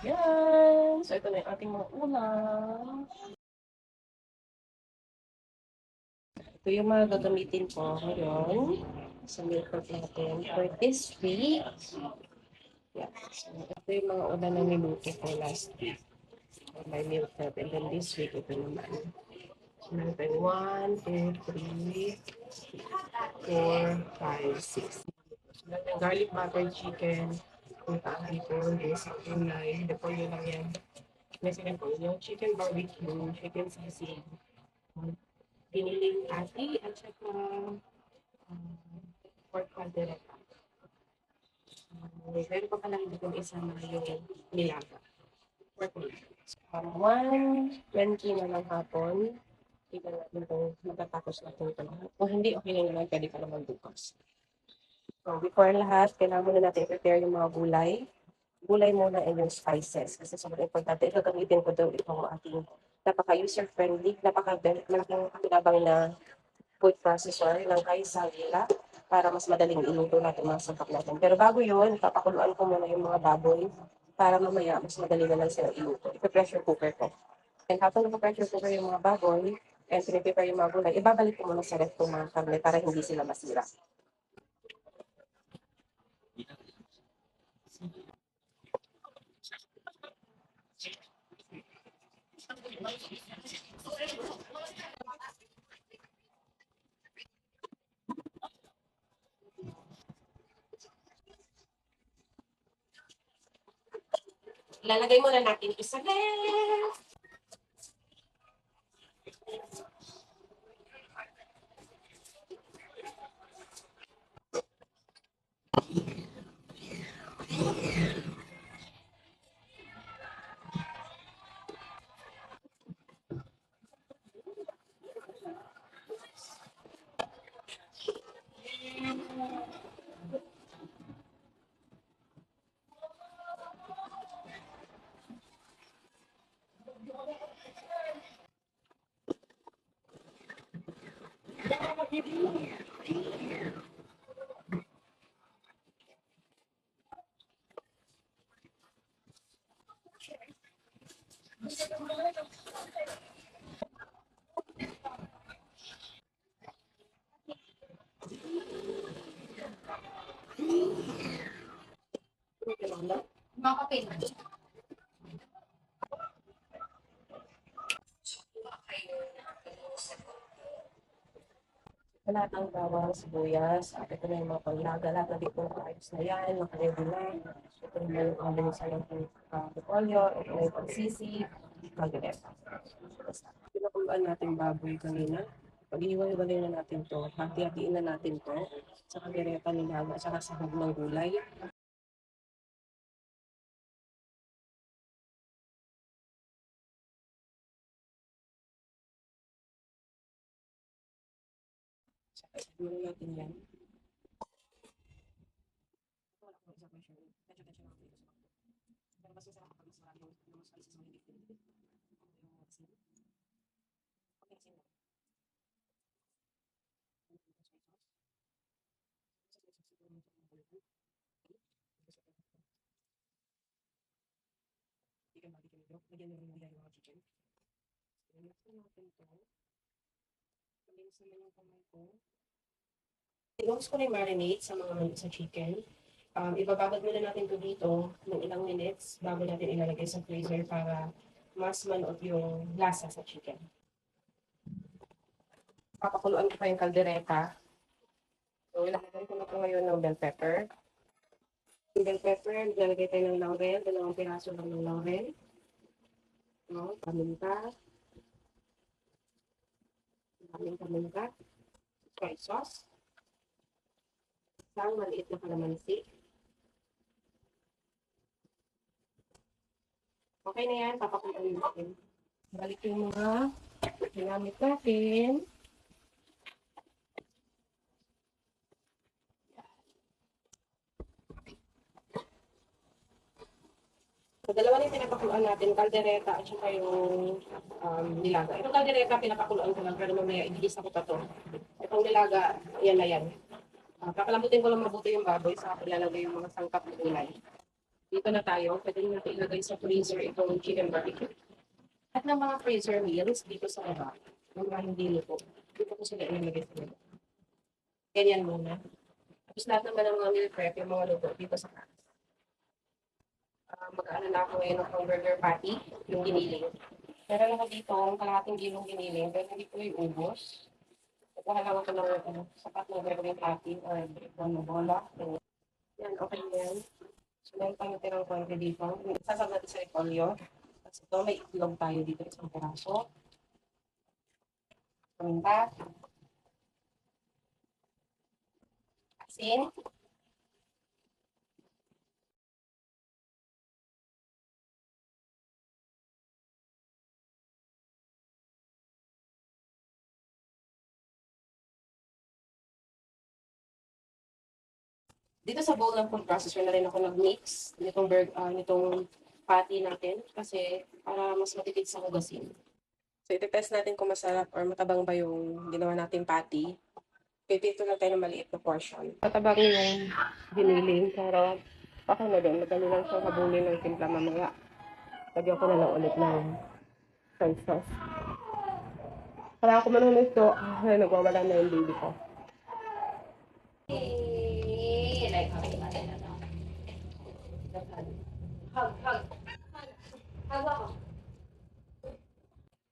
Yan. So, ito na yung ating mga ulam. Ito yung mga gagamitin ko ngayon sa meal prep natin for this week. Yeah. So, ito yung mga ulam na niluto ko last week for my meal prep. And then this week, ito naman. So, meron tayong 1, 2, 3, 4, 5, 6. So, meron tayong garlic butter chicken. Kung taan dito, this, gulay. Ito po yun lang yan. Meron po yung chicken barbecue, chicken sisig, piniling ati, at saka pork caldereta. Meron pa pala dito isa na yung nilaga. Pork nilaga. 1:20 na lang hapon. Tignan natin kung matatapos natin ito lahat. Kung hindi, okay na naman. Pwede ka naman bukas. So, before lahat, kailangan muna natin prepare yung mga gulay. Gulay muna and yung spices. Kasi sobrang importante. Ito gamitin ko daw itong ating napaka-user-friendly, napaka-malaking pakinabang na food processor ng Kaisa Villa para mas madaling iluto natin mga sangkap natin. Pero bago yun, papakuluan ko muna yung mga baboy para mamaya mas madali na lang sila iluto. Ipa-pressure cooker ko. And habang naka-pressure cooker yung mga baboy, and pinipipare yung mga gulay, ibabalik ko muna sa ref yung mga karne para hindi sila masira. Ilalagay muna natin ito sa ref. Makapin. Lahat ng bawang, sibuyas, at ito na yung mga panglaga, lahat na dito ng ayos na yan, nakaready na. Ito naman yung pangbilisan ng repolyo, ito na yung pagsisig, kaldereta. Pinakuluan natin baboy kanina. Pag-iiwalay na natin to, hati-hatiin na natin to sa kaldereta nilaga, saka sa hug ng gulay. Saka muna natin yan. Wala ko isa pressure. Medyo lang dito sa bakto. Pero mas masarap kapag mas marami yung mas spices mo hindi. Yung asin. Okay, asin lang. Soy sauce. Sa soy sauce siguro yung mga chicken barbecue nito. Lagyan nyo rin nila yung mga chicken. Relax na natin ito. Malinis naman yung kamay ko. Ilongs ko na yung marinade sa mga sa chicken. Ibababad muna natin ito dito ng ilang minutes bago natin ilalagay sa freezer para mas manood yung lasa sa chicken. Papakuluan ko pa yung kaldereta. So, ilagay ko na po ngayon ng bell pepper. Yung bell pepper, lalagay tayo ng laurel. 2 piraso lang ng laurel. No, paminta. Daming paminta. Soy sauce. Isang maliit na kalamansi. Okay na yan, papakuluan natin. Balik yung mga ginamit natin. So, dalawa na yung pinapakuluan natin, kaldereta at saka yung nilaga. Itong kaldereta, pinapakuluan ko lang, pero mamaya igigisa ko pa to. Itong nilaga, yan na yan. Papalambutin ko lang mabuti yung baboy sa ilalagay yung mga sangkap na gulay. Dito na tayo. Pwede natin ilagay sa freezer itong chicken barbecue. At ng mga freezer meals dito sa baba, yung mga hindi luto, dito ko sila ilalagay sa baba. Ganyan muna. Tapos lahat naman ng mga meal prep, yung mga luto dito sa taas. Mag-ano na ako ngayon ng burger patty, yung giniling. Meron ako dito ang kalahating kilong giniling, pero hindi ko yung ubos. Kukuha lang ako ng sapat na burger patty or bola. Yan, okay na yan. So, meron tayong tirang konti dito. Sasab natin sa repolyo. Tapos ito, may itlog tayo dito, isang piraso. Paminta, asin, dito sa bowl ng food processor na rin ako nag-mix nitong patty natin kasi para mas matipid sa hugasin. So, iti-test natin kung masarap or matabang ba yung ginawa nating patty. Pipito lang tayo ng maliit na portion. Matabang yung giniling, pero okay na din. Madali lang siyang habulin ng timpla mamaya. Lagyan ko na lang ulit ng soy sauce. Kaya ako man ito, nagwawala na yung baby ko.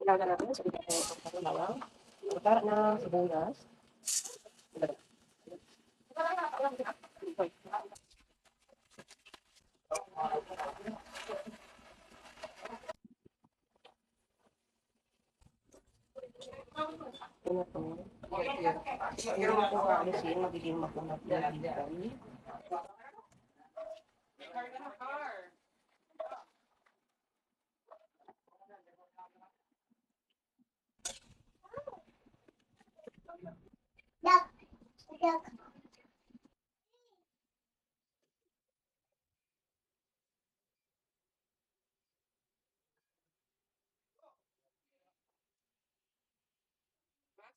Ilaga natin sa bigyan ng bawang. Magkara na sibuyas. Ito na to. Hindi ko aalisin, magiging makunat na dito. Max,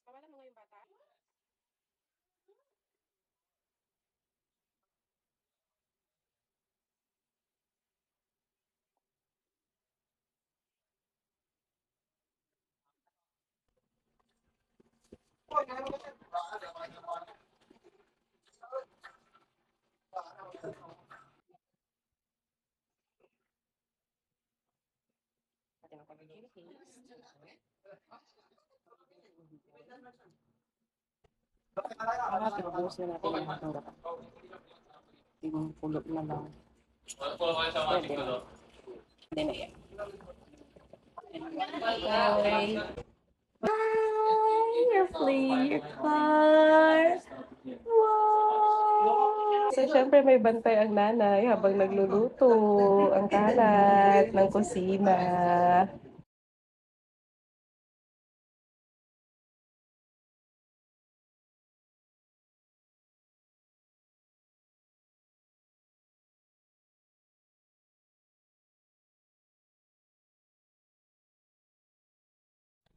pawalan mo nga yung bata. Natin ang pag-chili paste. Tinubuhos na natin yung hatang gata. Yung pulot na lang. Pwede na. Pwede na yan. Okay. Hi, you're playing your car. Wow! So, syempre may bantay ang nanay habang nagluluto ang kalat ng kusina.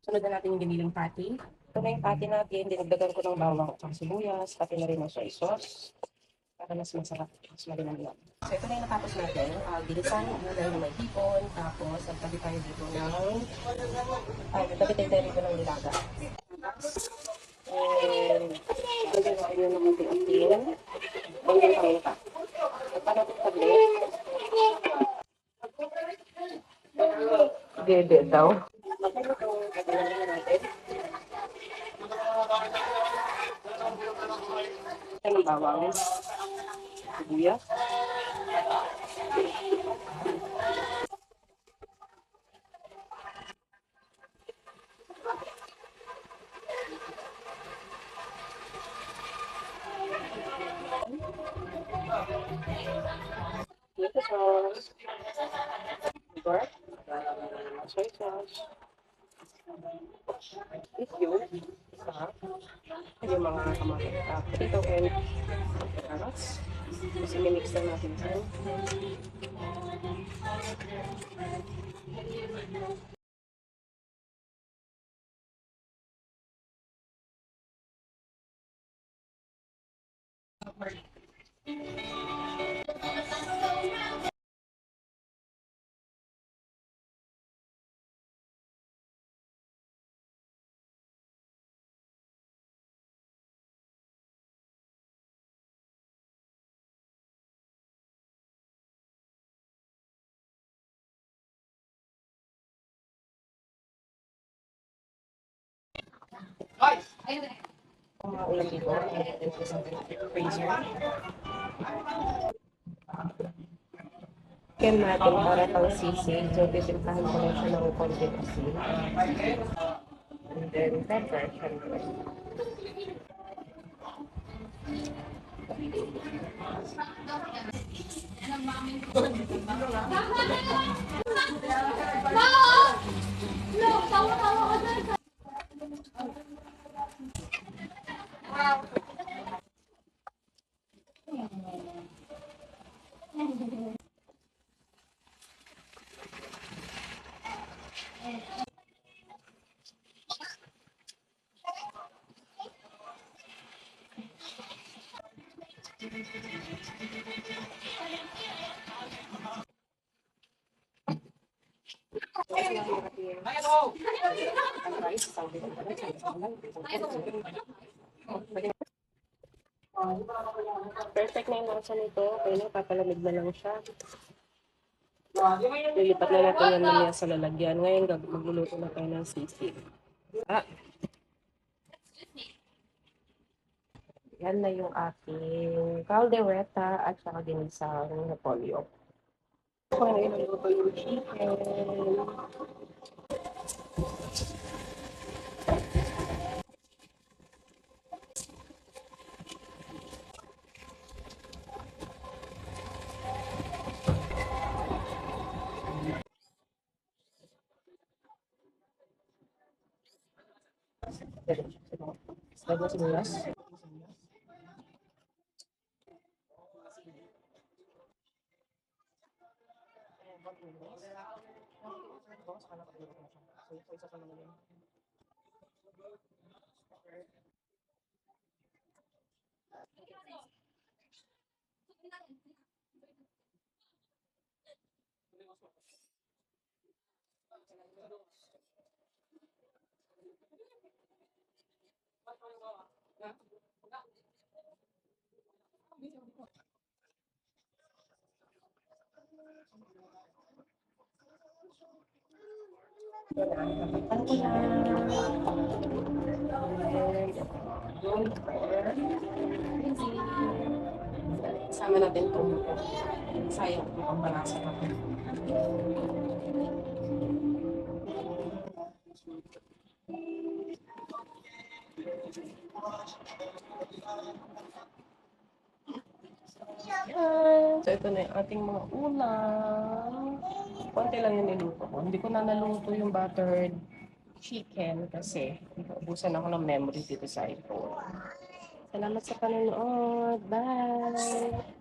Sunod na natin yung giniling patty. Ito na yung patty natin. Dinagdagan ko ng bawang at sibuyas, pati na rin ng soy sauce para mas masarap, mas malinamnam. So, ito na yung natapos natin. Ginisan, dahil may hipon. Tapos, nagtabi tayo dito ng nagtabi tayo dito ng nilaga. And, lagyan natin yun ng munting asin. Hanggang paminta. At para natin tablet. Dede daw. Ang bawang, sibuyas. Dito sauce. Sugar. Soy sauce. Is yun. Isa. Yung mga kamatis. Potato and carrots. Kasi minix na natin ito. Ang mga ulam dito, ito sa freezer. Chicken natin para pang sisig. So, titimplahan ko lang siya ng konting asin. And then, pepper, syempre. Perfect na yung lasa nito. Okay na, papalamig na lang siya. Lilipat na natin yan mamaya sa lalagyan. Ngayon, magluluto na tayo ng sisig. Ah, yan na yung ating caldereta at saka ginisang repolyo. Kung ano iluluto yung chicken. Lagyan sibuyas. Ano ko na? Sama natin itong sayang ito ang balasa natin. Yan. So, ito na yung ating mga ulam. Konti lang yung niluto ko. Hindi ko na naluto yung buttered chicken kasi ubusan ako ng memory dito sa iPhone. Salamat sa panonood. Bye!